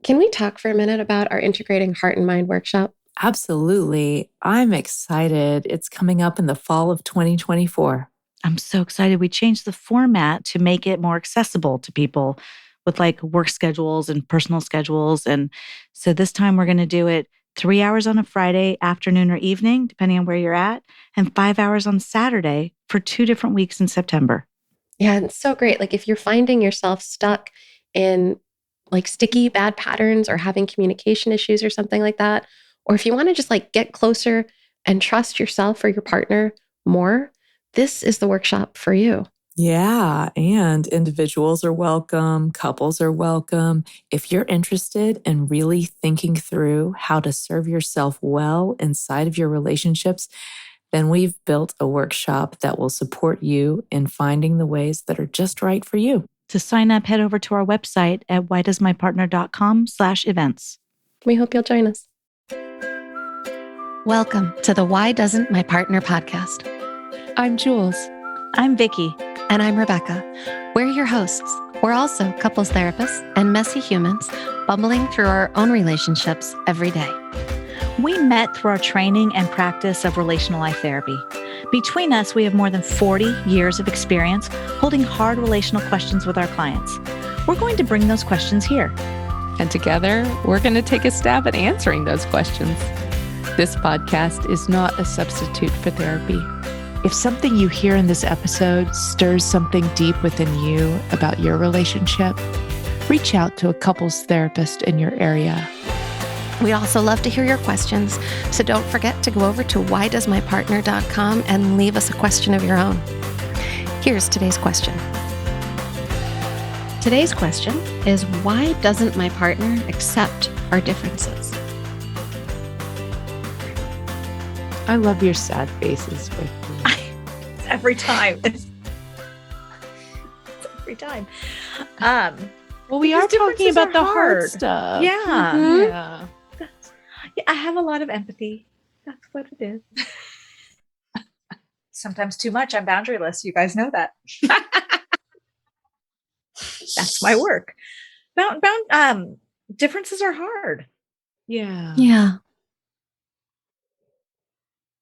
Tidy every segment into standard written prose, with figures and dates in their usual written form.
Can we talk for a minute about our Integrating Heart and Mind workshop? Absolutely. I'm excited. It's coming up in the fall of 2024. I'm so excited. We changed the format to make it more accessible to people with like work schedules and personal schedules. And so this time we're going to do it 3 hours on a Friday afternoon or evening, depending on where you're at, and 5 hours on Saturday for 2 different weeks in September. Yeah, and it's so great. Like if you're finding yourself stuck in like sticky bad patterns or having communication issues or something like that, or if you want to just like get closer and trust yourself or your partner more, this is the workshop for you. Yeah, and individuals are welcome, couples are welcome. If you're interested in really thinking through how to serve yourself well inside of your relationships, then we've built a workshop that will support you in finding the ways that are just right for you. To sign up, head over to our website at whydoesmypartner.com/events. We hope you'll join us. Welcome to the Why Doesn't My Partner podcast. I'm Jules. I'm Vicky. And I'm Rebecca. We're your hosts. We're also couples therapists and messy humans bumbling through our own relationships every day. We met through our training and practice of relational life therapy. Between us, we have more than 40 years of experience holding hard relational questions with our clients. We're going to bring those questions here. And together, we're going to take a stab at answering those questions. This podcast is not a substitute for therapy. If something you hear in this episode stirs something deep within you about your relationship, reach out to a couples therapist in your area. We'd also love to hear your questions, so don't forget to go over to whydoesmypartner.com and leave us a question of your own. Here's today's question. Today's question is, why doesn't my partner accept our differences? I love your sad faces, Vicky. Every time. It's every time. Well, we are talking about the hard stuff. Yeah. Mhm. Yeah. Yeah, I have a lot of empathy. That's what it is. Sometimes too much. I'm boundaryless. You guys know that. That's my work. Differences are hard. Yeah. Yeah.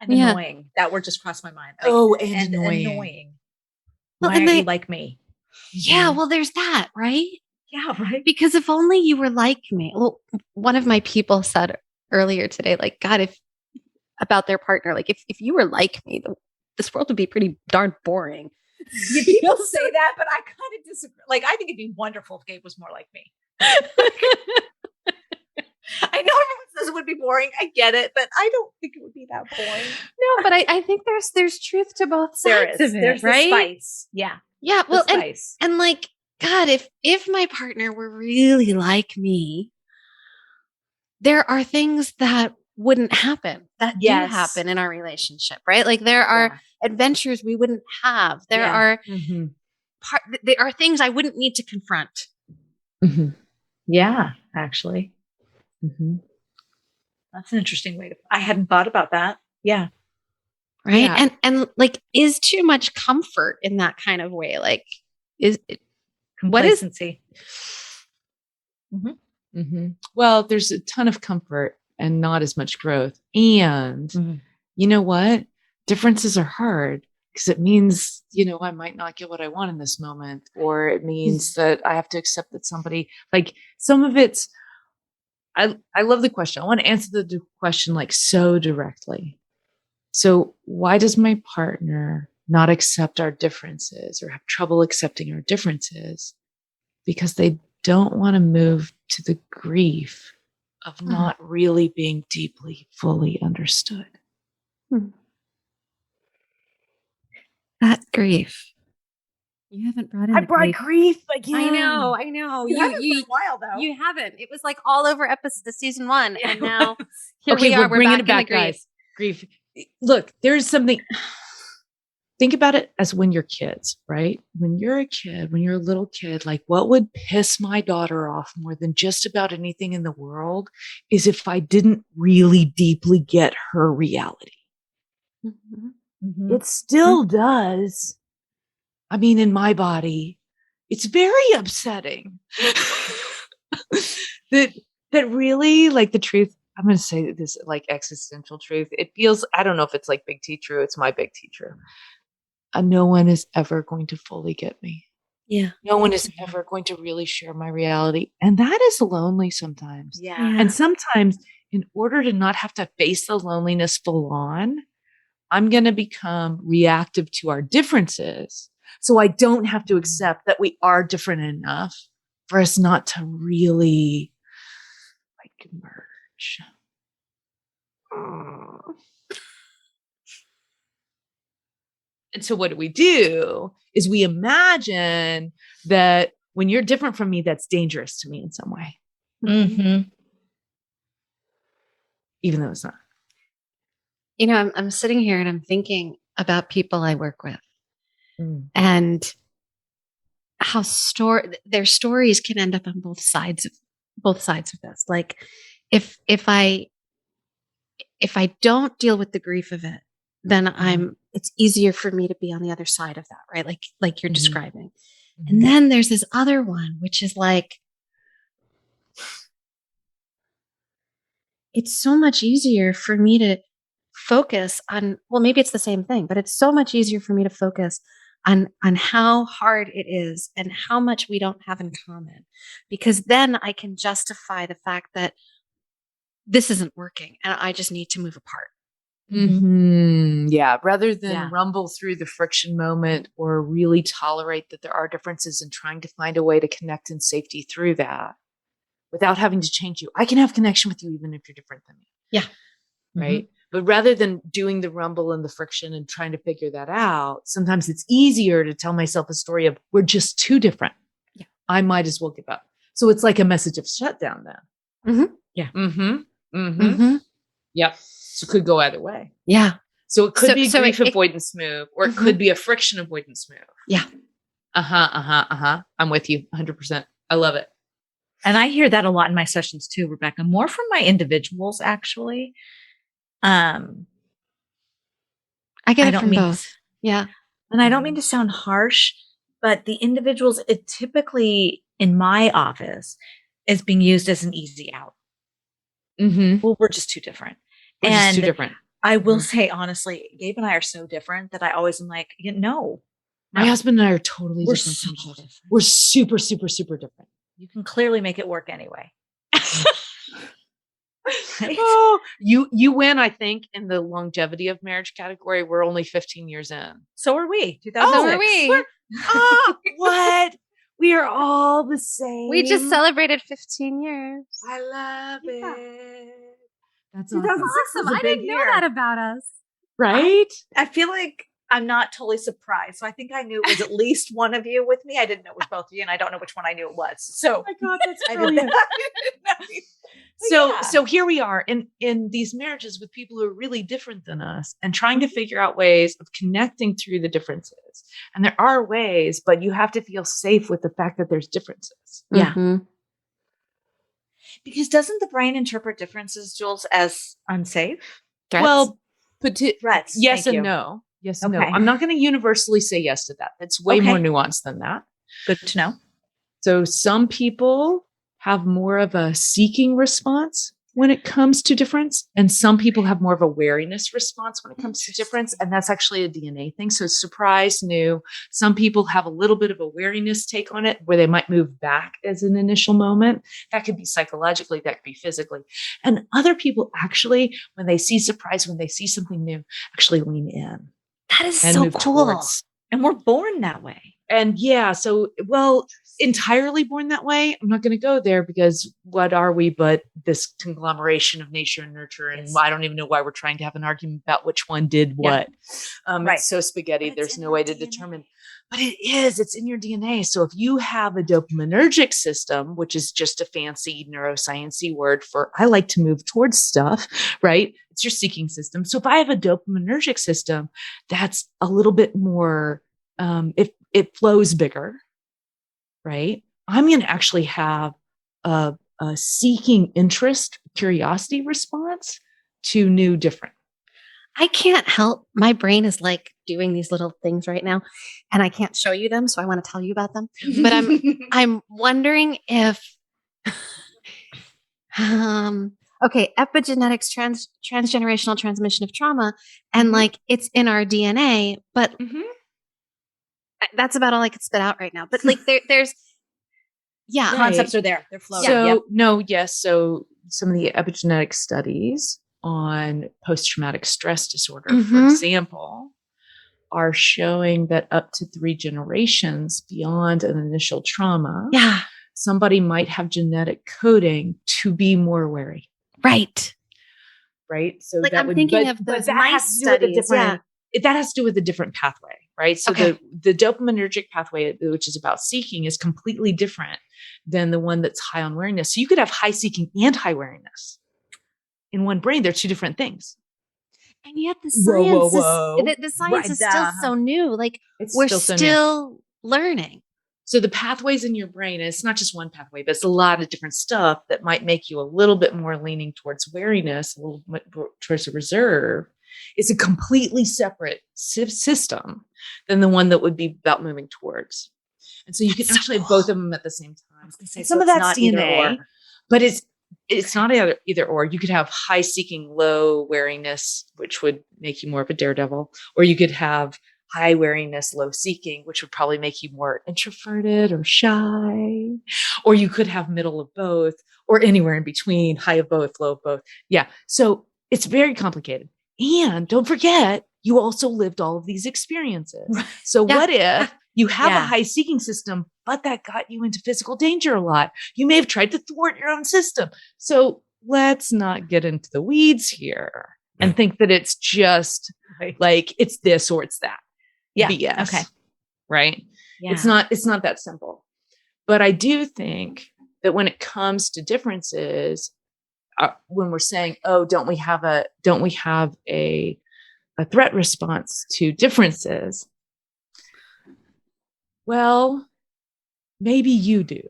And Yeah. annoying. That word just crossed my mind. And annoying. Well, Why and aren't they- you like me? Yeah, well, there's that, right? Yeah, right. Because if only you were like me. Well, one of my people said earlier today, like, God, if about their partner, like, if you were like me, this world would be pretty darn boring. People say that, but I kind of disagree. Like, I think it'd be wonderful if Gabe was more like me. I know everyone says it would be boring. I get it, but I don't think it would be that boring. No, but I think there's truth to both sides of it, There's right? the spice. Yeah. Yeah, well, the and spice. like, God, if my partner were really like me, there are things that wouldn't happen that Yes. do happen in our relationship, right? Like there are adventures we wouldn't have. There Yeah. are Mm-hmm. there are things I wouldn't need to confront. Mm-hmm. Yeah, actually. Mm-hmm. That's an interesting way to. I hadn't thought about that. Yeah. Right. Yeah. And like, is too much comfort in that kind of way? Like, is it, what is, Complacency. Mm-hmm. Well, there's a ton of comfort and not as much growth. And you know what? Differences are hard because it means, I might not get what I want in this moment, or it means that I have to accept that somebody, like some of it's, I love the question. I want to answer the question like so directly. So why does my partner not accept our differences or have trouble accepting our differences? Because they don't want to move to the grief of not really being deeply, fully understood. that grief? You haven't brought in I the brought grief again. I know. You haven't for a while though. You haven't. It was like all over season 1, and now here Okay, we are. we're bringing back it back, in the grief. guys. Grief. Look, there's something. Think about it as when you're kids, right? When you're a kid, when you're a little kid, like what would piss my daughter off more than just about anything in the world is if I didn't really deeply get her reality. It still does. I mean, in my body, it's very upsetting that But really, like the truth, I'm going to say this like existential truth. It feels, I don't know if it's like big T true. It's my big T true. No one is ever going to fully get me. Yeah. No one is ever going to really share my reality. And that is lonely sometimes. Yeah. And sometimes, in order to not have to face the loneliness full on, I'm going to become reactive to our differences. So I don't have to accept that we are different enough for us not to really like merge. And so what do is we imagine that when you're different from me, that's dangerous to me in some way, Mm-hmm. even though it's not. You know, I'm sitting here and I'm thinking about people I work with Mm. and how their stories can end up on both sides of this. Like if I don't deal with the grief of it, then it's easier for me to be on the other side of that, right? Like you're describing. And then there's this other one, which is like, it's so much easier for me to focus on, well, maybe it's the same thing, but it's so much easier for me to focus on how hard it is and how much we don't have in common, because then I can justify the fact that this isn't working and I just need to move apart. Yeah. Rather than rumble through the friction moment or really tolerate that there are differences and trying to find a way to connect in safety through that without having to change you. I can have connection with you even if you're different than me. Yeah. Right. But rather than doing the rumble and the friction and trying to figure that out, sometimes it's easier to tell myself a story of we're just too different. Yeah. I might as well give up. So it's like a message of shutdown then. Yeah. Yep. So it could go either way. Yeah. So it could be a grief avoidance move, or it could be a friction avoidance move. Yeah. I'm with you 100%. I love it. And I hear that a lot in my sessions too, Rebecca, more from my individuals, actually. I get it from both. Yeah. And I don't mean to sound harsh, but the individuals, it typically in my office is being used as an easy out. Well, we're just too different. We're just too different. I will say, honestly, Gabe and I are so different that I always am like, no. My husband and I are totally We're different so from each other. different. We're super, super, super different. You can clearly make it work anyway. Right? Oh, you win, I think, in the longevity of marriage category. We're only 15 years in. So are we. 2006. So are we. What? We are all the same. We just celebrated 15 years. I love it. That's 2006 Awesome. was a I big didn't know year. that about us. right. I feel like I'm not totally surprised. So I think I knew it was at least one of you with me. I didn't know it was both of you, and I don't know which one I knew it was. So Oh my God, that's I brilliant. didn't So here we are in these marriages with people who are really different than us and trying to figure out ways of connecting through the differences. And there are ways, but you have to feel safe with the fact that there's differences. Yeah. Because doesn't the brain interpret differences, Jules, as unsafe? Threats? Well, Threats. yes Thank and you. no. Yes and no. Okay. I'm not going to universally say yes to that. That's way Okay. more nuanced than that. Good to know. So some people have more of a seeking response when it comes to difference, and some people have more of a wariness response when it comes to difference. And that's actually a DNA thing. So surprise, new. Some people have a little bit of a wariness take on it where they might move back as an initial moment. That could be psychologically, that could be physically. And other people actually, when they see surprise, when they see something new, actually lean in. That is And so move cool. towards. And we're born that way. And yeah, so, well, entirely born that way. I'm not going to go there because what are we but this conglomeration of nature and nurture? And I don't even know why we're trying to have an argument about which one did what. Right. It's so spaghetti. But There's it's no in way our to DNA. determine. But it's in your DNA. So if you have a dopaminergic system, which is just a fancy neuroscience-y word for I like to move towards stuff, right? It's your seeking system. So if I have a dopaminergic system, that's a little bit more, it flows bigger, right? I'm going to actually have a seeking interest, curiosity response to new, different. I can't help. My brain is like doing these little things right now, and I can't show you them, so I want to tell you about them. But I'm wondering if Okay, epigenetics, transgenerational transmission of trauma, and Mhm. like it's in our DNA, but Mhm. that's about all I could spit out right now. But like there's yeah, Right. Concepts are there. They're floating. So, Yep. no, yes. So, some of the epigenetic studies on post traumatic stress disorder, for Mhm. example, are showing that up to 3 generations beyond an initial trauma, Yeah, somebody might have genetic coding to be more wary, right. right? So Like that I'm would, thinking but of those that has mice to do with a studies. Yeah. different. That has to do with a different pathway, right? So Okay. the dopaminergic pathway, which is about seeking, is completely different than the one that's high on wariness. So you could have high seeking and high wariness in one brain. They're two different things. And yet the Whoa, whoa, science is whoa. the science Right, is still so new. Like It's we're still so new. still learning. So the pathways in your brain, and it's not just one pathway, but it's a lot of different stuff that might make you a little bit more leaning towards wariness, a little bit towards a reserve. It's a completely separate system than the one that would be about moving towards. And so you can That's so actually have cool. both of them at the same time. Say, Some so of it's that's not either DNA, or. but it's not either or. You could have high seeking, low wariness, which would make you more of a daredevil, or you could have high wariness, low seeking, which would probably make you more introverted or shy. Or you could have middle of both, or anywhere in between, high of both, low of both. Yeah. So it's very complicated. And don't forget, you also lived all of these experiences. So Yeah. what if you have a Yeah. high seeking system, but that got you into physical danger a lot? You may have tried to thwart your own system. So let's not get into the weeds here and think that it's just Right. like it's this or it's that. Yeah. BS. Okay. Right? Yeah. It's not that simple. But I do think that when it comes to differences, when we're saying, "Oh, don't we have a threat response to differences?" Well, maybe you do.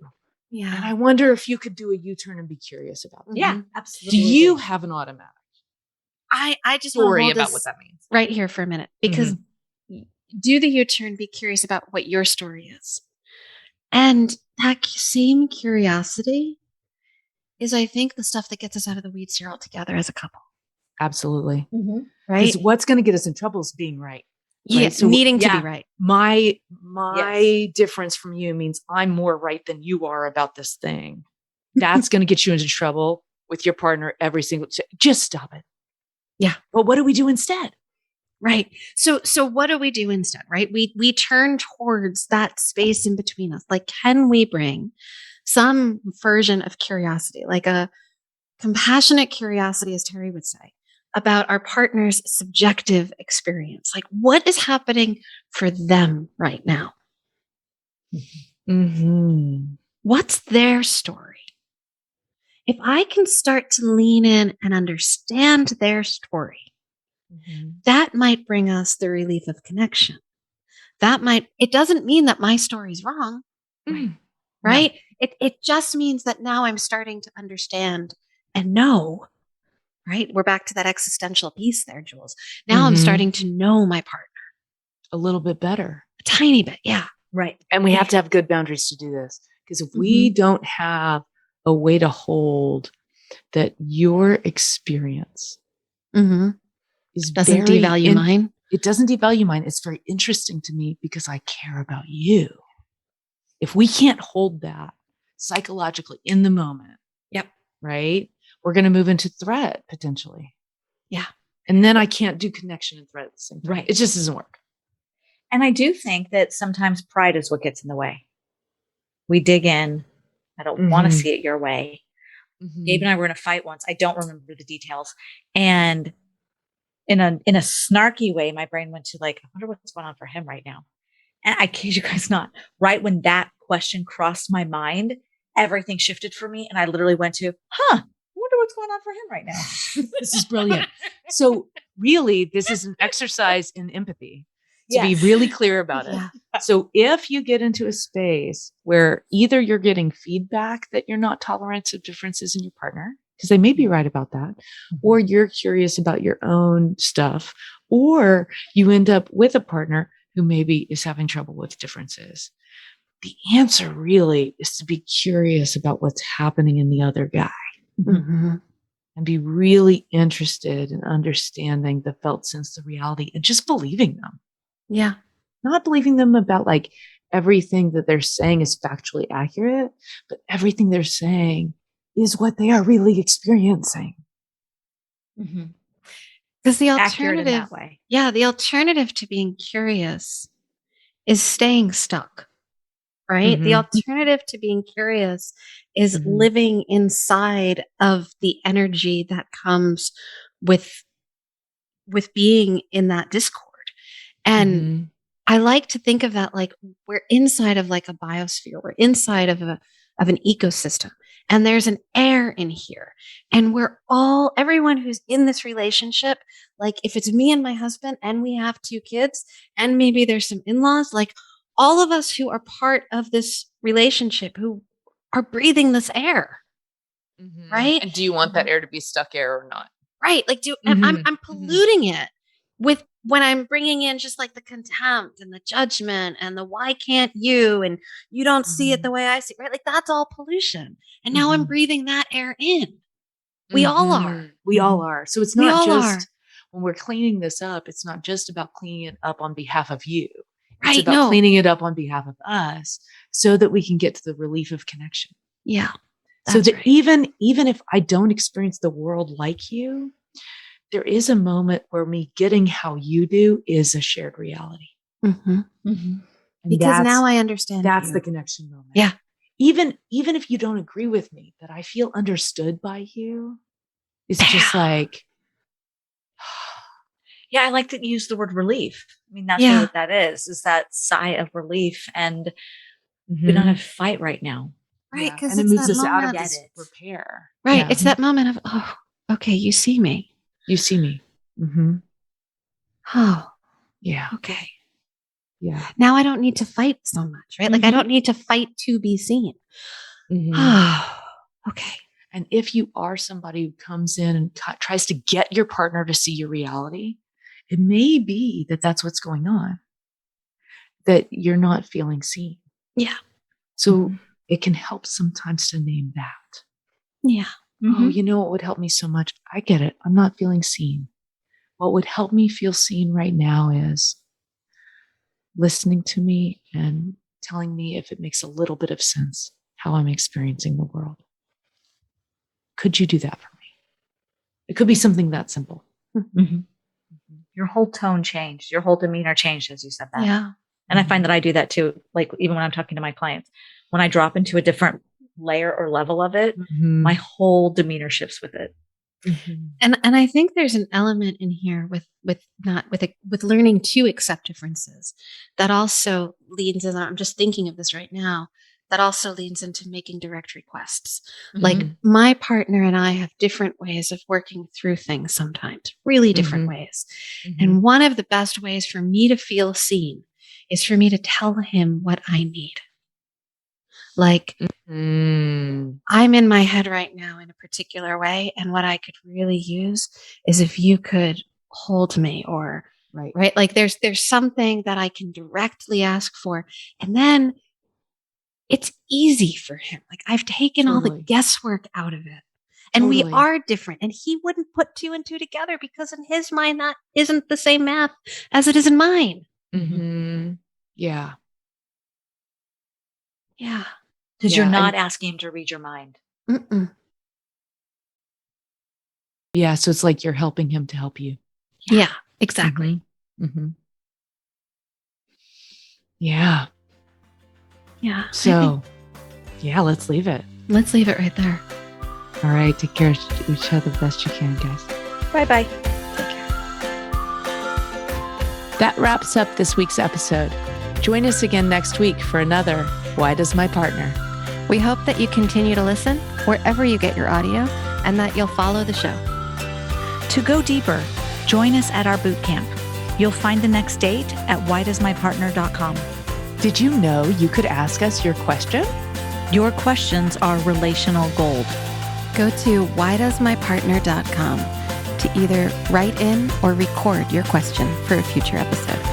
Yeah. And I wonder if you could do a U-turn and be curious about that. Yeah. Mhm. Absolutely. Do you have an automatic I just want to story hold about this what that means? right here for a minute because do the U-turn, be curious about what your story is. And that same curiosity is, I think, the stuff that gets us out of the weeds here altogether as a couple. Absolutely. Right? Because what's going to get us in trouble is being right. Yeah, Right? So needing to yeah. be right. my Yes. difference from you means I'm more right than you are about this thing. That's going to get you into trouble with your partner every single just stop it. Yeah. But what do we do instead? Right. So what do we do instead, right? We turn towards that space in between us. Like, can we bring some version of curiosity, like a compassionate curiosity, as Terry would say, about our partner's subjective experience? Like, what is happening for them right now? Mm-hmm. What's their story? If I can start to lean in and understand their story, that might bring us the relief of connection. It doesn't mean that my story's wrong, right? It just means that now I'm starting to understand and know, right? We're back to that existential piece there, Jules. Now I'm starting to know my partner a little bit better. a tiny bit. Yeah. Right. And we have to have good boundaries to do this. Because if we don't have a way to hold that your experience is Doesn't very devalue mine. it doesn't devalue mine. It's very interesting to me because I care about you. If we can't hold that psychologically in the moment, Yep. right, we're going to move into threat potentially. Yeah. And then I can't do connection and threat at the same time. Right. It just doesn't work. And I do think that sometimes pride is what gets in the way. We dig in. I don't want to see it your way. Gabe and I were in a fight once. I don't remember the details. And in a snarky way, my brain went to like, I wonder what's going on for him right now. And I kid you guys not, right when that question crossed my mind, everything shifted for me. And I literally went to, I wonder what's going on for him right now. This is brilliant. So really, this is an exercise in empathy to be really clear about it. Yeah. So if you get into a space where either you're getting feedback that you're not tolerant of differences in your partner, because they may be right about that, or you're curious about your own stuff, or you end up with a partner who maybe is having trouble with differences, the answer really is to be curious about what's happening in the other guy. Mhm. and be really interested in understanding the felt sense, the reality, and just believing them. Yeah. Not believing them about like everything that they're saying is factually accurate, but everything they're saying is what they are really experiencing. Because the Accurate in alternative, that way. yeah, the alternative to being curious is staying stuck, right? The Mhm. alternative to being curious is Mhm. living inside of the energy that comes with being in that discord. And Mhm. I like to think of that like we're inside of like a biosphere. We're inside of an ecosystem. And there's an air in here. And everyone who's in this relationship, like if it's me and my husband and we have 2 kids and maybe there's some in-laws, like all of us who are part of this relationship who are breathing this air, right? And do you want that air to be stuck air or not? Right. Like, I'm polluting it with when I'm bringing in just like the contempt and the judgment and the why can't you and you don't see it the way I see it, right? Like that's all pollution. And now I'm breathing that air in. We all are. We all are. So it's We not all just are. when we're cleaning this up, it's not just about cleaning it up on behalf of you. It's Right. about No. cleaning it up on behalf of us so that we can get to the relief of connection. Yeah. So That's that right. even if I don't experience the world like you, there is a moment where me getting how you do is a shared reality. Mhm. And Because now I understand that's you. the connection moment. Yeah. Even if you don't agree with me, that I feel understood by you, it's just like, Yeah, I like that you use the word relief. I mean, that's Yeah. really what that is that sigh of relief. And we don't have to fight right now. Right. Yeah. Because And it it's moves that us out of moment. this Get it. repair. Right. Yeah. It's that moment of, oh, okay, you see me. You see me. Oh, Yeah. okay. Yeah. Now I don't need to fight so much, right? Like I don't need to fight to be seen. Oh, okay. And if you are somebody who comes in and tries to get your partner to see your reality, it may be that that's what's going on, that you're not feeling seen. Yeah. So it can help sometimes to name that. Yeah. Oh, you know what would help me so much? I get it. I'm not feeling seen. What would help me feel seen right now is listening to me and telling me if it makes a little bit of sense how I'm experiencing the world. Could you do that for me? It could be something that simple. Your whole tone changed. Your whole demeanor changed as you said that. Yeah. And I find that I do that too. Like even when I'm talking to my clients, when I drop into a different layer or level of it, my whole demeanor shifts with it. And I think there's an element in here with learning to accept differences that also leans in. I'm just thinking of this right now. That also leans into making direct requests. Like my partner and I have different ways of working through things sometimes, really different ways. And one of the best ways for me to feel seen is for me to tell him what I need. Like I'm in my head right now in a particular way. And what I could really use is if you could hold me or right. Like there's something that I can directly ask for. And then it's easy for him. Like I've taken all the guesswork out of it. And we are different. And he wouldn't put 2 and 2 together because in his mind, that isn't the same math as it is in mine. Yeah. Yeah. Because you're not asking him to read your mind. Yeah. So it's like you're helping him to help you. Yeah, exactly. Yeah. Yeah. So, yeah, let's leave it. Let's leave it right there. All right. Take care of each other the best you can, guys. Bye-bye. Take care. That wraps up this week's episode. Join us again next week for another Why Does My Partner? We hope that you continue to listen wherever you get your audio and that you'll follow the show. To go deeper, join us at our boot camp. You'll find the next date at whydoesmypartner.com. Did you know you could ask us your question? Your questions are relational gold. Go to whydoesmypartner.com to either write in or record your question for a future episode.